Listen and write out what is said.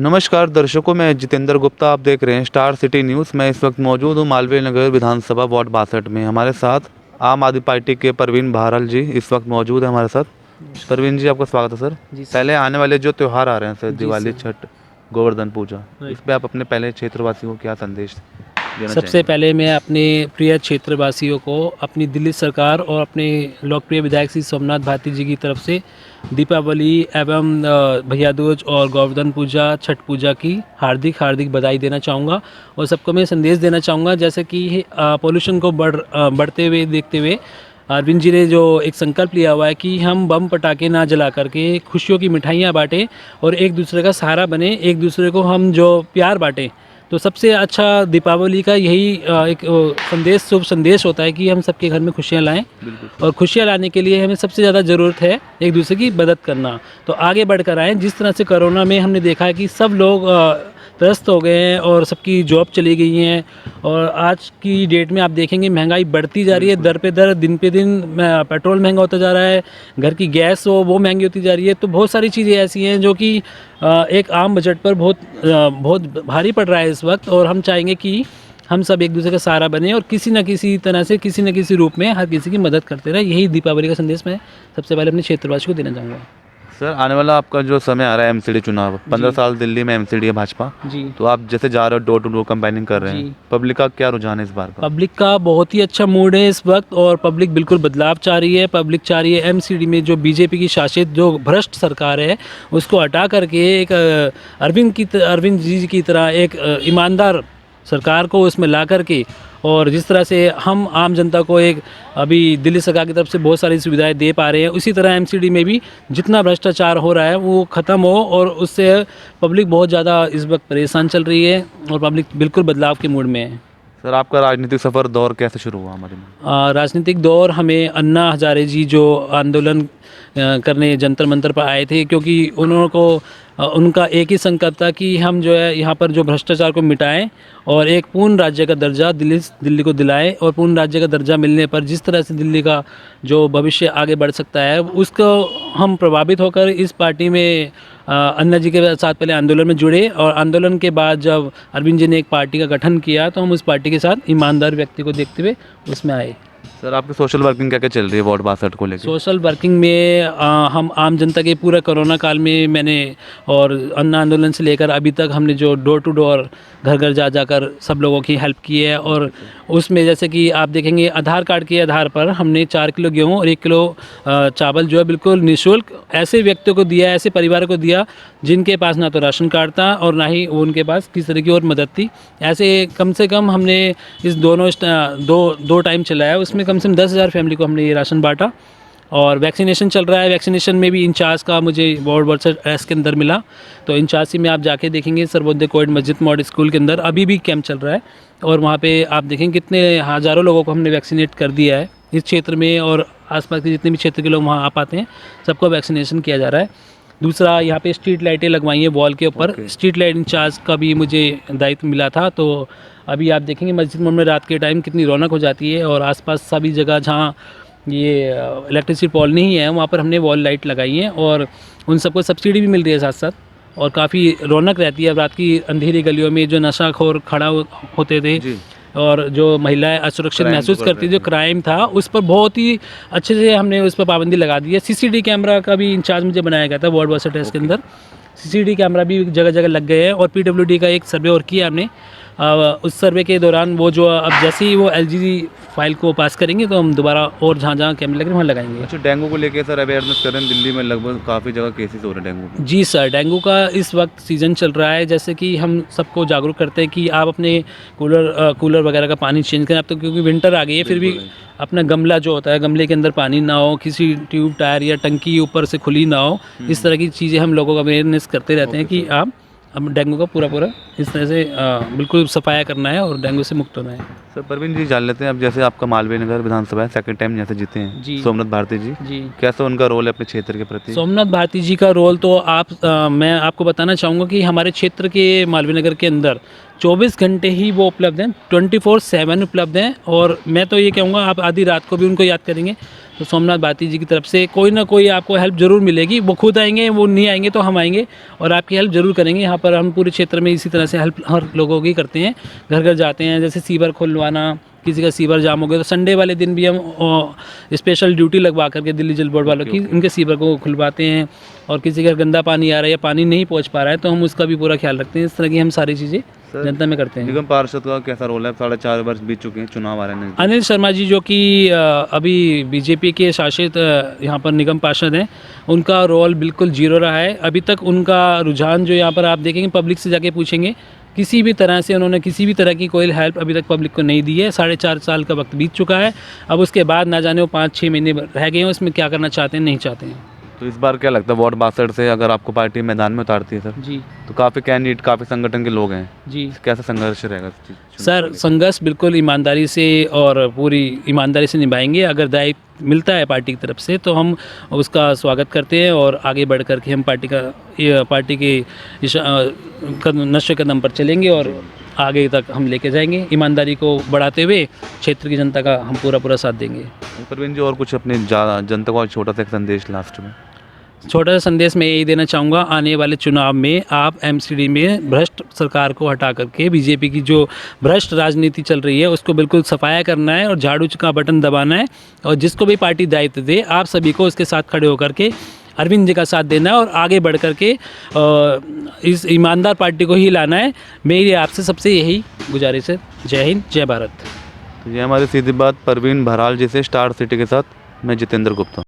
नमस्कार दर्शकों, मैं जितेंद्र गुप्ता। आप देख रहे हैं स्टार सिटी न्यूज़। मैं इस वक्त मौजूद हूँ मालवीय नगर विधानसभा वार्ड 62 में। हमारे साथ आम आदमी पार्टी के परवीन बहराल जी इस वक्त मौजूद है हमारे साथ। परवीन जी, आपका स्वागत है सर। जी सर। पहले आने वाले जो त्यौहार आ रहे हैं सर, जी दिवाली, सर। छठ, गोवर्धन पूजा, राइट। इस पर आप अपने पहले क्षेत्रवासियों को क्या संदेश देना सबसे चाहेंगे? पहले मैं अपने प्रिय क्षेत्रवासियों को अपनी दिल्ली सरकार और अपने लोकप्रिय विधायक श्री सोमनाथ भारती जी की तरफ से दीपावली एवं भैया दूज और गोवर्धन पूजा, छठ पूजा की हार्दिक हार्दिक बधाई देना चाहूँगा। और सबको मैं संदेश देना चाहूँगा, जैसे कि पोल्यूशन को बढ़ते हुए देखते हुए अरविंद जी ने जो एक संकल्प लिया हुआ है कि हम बम पटाखे ना जला करके खुशियों की मिठाइयाँ बांटें और एक दूसरे का सहारा बने, एक दूसरे को हम जो प्यार बांटें। तो सबसे अच्छा दीपावली का यही एक संदेश, शुभ संदेश होता है कि हम सबके घर में खुशियाँ लाएं। और खुशियाँ लाने के लिए हमें सबसे ज़्यादा ज़रूरत है एक दूसरे की मदद करना। तो आगे बढ़कर आएँ। जिस तरह से कोरोना में हमने देखा है कि सब लोग त्रस्त हो गए हैं और सबकी जॉब चली गई हैं, और आज की डेट में आप देखेंगे महंगाई बढ़ती जा रही है, दर पे दर, दिन पे दिन पेट्रोल महंगा होता जा रहा है, घर की गैस हो वो महंगी होती जा रही है। तो बहुत सारी चीज़ें ऐसी हैं जो कि एक आम बजट पर बहुत भारी पड़ रहा है इस वक्त। और हम चाहेंगे कि हम सब एक दूसरे का सहारा बने और किसी न किसी तरह से, किसी न किसी रूप में हर किसी की मदद करते रहे। यही दीपावली का संदेश मैं सबसे पहले अपने क्षेत्रवासी को देना चाहूँगा। सर, आने वाला आपका जो समय आ रहा है एमसीडी चुनाव, 15 साल दिल्ली में एमसीडी है भाजपा, जी। तो आप जैसे जा रहे हो, डोर टू डोर कैंपेनिंग कर रहे हैं, जी। पब्लिक का क्या रुझान है इस बार का? पब्लिक का बहुत ही अच्छा मूड है इस वक्त, और पब्लिक बिल्कुल बदलाव चाह रही है। पब्लिक चाह रही है एमसीडी में जो बीजेपी की शासित जो भ्रष्ट सरकार है उसको हटा करके एक अरविंद जी की तरह एक ईमानदार सरकार को उसमें ला करके, और जिस तरह से हम आम जनता को एक अभी दिल्ली सरकार की तरफ से बहुत सारी सुविधाएं दे पा रहे हैं, उसी तरह एमसीडी में भी जितना भ्रष्टाचार हो रहा है वो ख़त्म हो, और उससे पब्लिक बहुत ज़्यादा इस वक्त परेशान चल रही है और पब्लिक बिल्कुल बदलाव के मूड में है। सर, आपका राजनीतिक सफ़र दौर कैसे शुरू हुआ हमारे में? राजनीतिक दौर हमें अन्ना हजारे जी जो आंदोलन करने जंतर मंतर पर आए थे, क्योंकि उनका एक ही संकल्प था कि हम जो है यहाँ पर जो भ्रष्टाचार को मिटाएं और एक पूर्ण राज्य का दर्जा दिल्ली को दिलाएं। और पूर्ण राज्य का दर्जा मिलने पर जिस तरह से दिल्ली का जो भविष्य आगे बढ़ सकता है, उसको हम प्रभावित होकर इस पार्टी में अन्ना जी के साथ पहले आंदोलन में जुड़े, और आंदोलन के बाद जब अरविंद जी ने एक पार्टी का गठन किया तो हम उस पार्टी के साथ ईमानदार व्यक्ति को देखते हुए उसमें आए। सर, आपकी सोशल वर्किंग क्या क्या चल रही है वार्ड 62 को लेकर? सोशल वर्किंग में हम आम जनता के पूरा कोरोना काल में मैंने, और अन्ना आंदोलन से लेकर अभी तक हमने जो डोर टू डोर, घर घर जा जाकर सब लोगों की हेल्प की है। और उसमें जैसे कि आप देखेंगे आधार कार्ड के आधार पर हमने 4 किलो गेहूँ और 1 किलो चावल जो है बिल्कुल निःशुल्क ऐसे व्यक्तियों को दिया, ऐसे परिवारों को दिया जिनके पास ना तो राशन कार्ड था और ना ही उनके पास किसी तरह की और मदद थी। ऐसे कम से कम हमने इस दो टाइम चलाया, उसमें कम से कम 10,000 फैमिली को हमने ये राशन बांटा। और वैक्सीनेशन चल रहा है, वैक्सीनेशन में भी इंचार्ज का मुझे वार्ड वर्सेस एस के अंदर मिला, तो इंचार्ज में आप जाके देखेंगे सर्वोदय कोविड मस्जिद मॉडल स्कूल के अंदर अभी भी कैंप चल रहा है, और वहाँ पे आप देखेंगे कितने हज़ारों लोगों को हमने वैक्सीनेट कर दिया है इस क्षेत्र में, और आसपास के जितने भी क्षेत्र के लोग वहाँ आ पाते हैं सबको वैक्सीनेशन किया जा रहा है। दूसरा, यहाँ पे स्ट्रीट लाइटें लगवाई हैं वॉल के ऊपर। स्ट्रीट लाइट इंचार्ज का भी मुझे दायित्व मिला था, तो अभी आप देखेंगे मस्जिद में रात के टाइम कितनी रौनक हो जाती है, और आसपास सभी जगह जहाँ ये इलेक्ट्रिसिटी पोल नहीं है वहाँ पर हमने वॉल लाइट लगाई हैं, और उन सबको सब्सिडी भी मिल रही है साथ साथ, और काफ़ी रौनक रहती है। रात की अंधेरी गलियों में जो नशाखोर खड़ा होते थे और जो महिलाएं असुरक्षित महसूस करती, जो क्राइम था उस पर बहुत ही अच्छे से हमने उस पर पाबंदी लगा दी है। सीसीडी कैमरा का भी इंचार्ज मुझे बनाया गया था वार्ड वर्सेस टेस्ट के अंदर। सीसीडी कैमरा भी जगह जगह लग गए हैं, और पीडब्ल्यूडी का एक सर्वे और किया हमने। उस सर्वे के दौरान वो जो अब जैसे ही वो एलजीडी फाइल को पास करेंगे तो हम दोबारा और जहाँ जहाँ कैमरे लगे वहाँ लगाएंगे। अच्छा, डेंगू को लेकर सर अवेयरनेस कर रहे हैं? दिल्ली में लगभग काफ़ी जगह केसेस हो रहे हैं डेंगू के। जी सर, डेंगू का इस वक्त सीज़न चल रहा है। जैसे कि हम सबको जागरूक करते हैं कि आप अपने कूलर वगैरह का पानी चेंज करें। अब तो क्योंकि विंटर आ गई है, फिर भी अपना गमला जो होता है, गमले के अंदर पानी ना हो, किसी ट्यूब टायर या टंकी ऊपर से खुली ना हो, इस तरह की चीज़ें हम लोगों को अवेयरनेस करते रहते हैं कि आप अब डेंगू का पूरा इस तरह से बिल्कुल सफाया करना है और डेंगू से मुक्त होना है। सर, परवीन जी, जान लेते हैं अब जैसे आपका मालवीय नगर विधानसभा है, सेकंड टाइम जैसे जीते हैं जी। सोमनाथ भारती जी, कैसा उनका रोल है अपने क्षेत्र के प्रति? सोमनाथ भारती जी का रोल तो मैं आपको बताना चाहूँगा कि हमारे क्षेत्र के मालवीय नगर के अंदर 24 घंटे ही वो उपलब्ध हैं, 24/7 उपलब्ध हैं। और मैं तो ये कहूँगा आप आधी रात को भी उनको याद करेंगे तो सोमनाथ भारती जी की तरफ से कोई ना कोई आपको हेल्प ज़रूर मिलेगी। वो खुद आएंगे, वो नहीं आएंगे तो हम आएंगे और आपकी हेल्प ज़रूर करेंगे। यहाँ पर हम पूरे क्षेत्र में इसी तरह से हेल्प हर लोगों की करते हैं, घर घर जाते हैं। जैसे सीवर खुलवाना, किसी का सीवर जाम हो गया तो संडे वाले दिन भी हम स्पेशल ड्यूटी लगवा करके दिल्ली जल बोर्ड वालों की उनके सीवर को खुलवाते हैं। और किसी का गंदा पानी आ रहा है या पानी नहीं पहुंच पा रहा है तो हम उसका भी पूरा ख्याल रखते हैं। इस तरह की हम सारी चीज़ें जनता में करते हैं। निगम पार्षद का कैसा रोल है? 4.5 वर्ष बीत चुके हैं, चुनाव आ रहे हैं। अनिल शर्मा जी जो कि अभी बीजेपी के शासित यहाँ पर निगम पार्षद हैं, उनका रोल बिल्कुल जीरो रहा है। अभी तक उनका रुझान जो यहाँ पर आप देखेंगे, पब्लिक से जाके पूछेंगे, किसी भी तरह से उन्होंने किसी भी तरह की कोई हेल्प अभी तक पब्लिक को नहीं दी है। 4.5 साल का वक्त बीत चुका है। अब उसके बाद ना जाने वो 5-6 महीने रह गए हैं, उसमें क्या करना चाहते हैं, नहीं चाहते हैं। तो इस बार क्या लगता है, वार्ड 62 से अगर आपको पार्टी मैदान में उतारती है सर, जी तो काफ़ी कैंडिडेट, काफ़ी संगठन के लोग हैं, जी कैसा संघर्ष रहेगा इस चीज़? सर, संघर्ष बिल्कुल ईमानदारी से और पूरी ईमानदारी से निभाएंगे। अगर दायित्व मिलता है पार्टी की तरफ से तो हम उसका स्वागत करते हैं और आगे बढ़ कर के हम पार्टी के नक्शे कदम पर चलेंगे और आगे तक हम लेके जाएंगे। ईमानदारी को बढ़ाते हुए क्षेत्र की जनता का हम पूरा साथ देंगे। प्रवीण जी, और कुछ अपने जनता को छोटा सा एक संदेश लास्ट में? छोटा सा संदेश मैं यही देना चाहूँगा, आने वाले चुनाव में आप एमसीडी में भ्रष्ट सरकार को हटा करके बीजेपी की जो भ्रष्ट राजनीति चल रही है उसको बिल्कुल सफाया करना है और झाड़ू का बटन दबाना है। और जिसको भी पार्टी दायित्व दे, आप सभी को उसके साथ खड़े होकर के अरविंद जी का साथ देना है और आगे बढ़ कर के इस ईमानदार पार्टी को ही लाना है। मेरी आपसे सबसे यही गुजारिश है। जय हिंद, जय भारत। तो ये हमारी सीधी बात परवीन बहराल जी से, स्टार सिटी के साथ मैं जितेंद्र गुप्ता।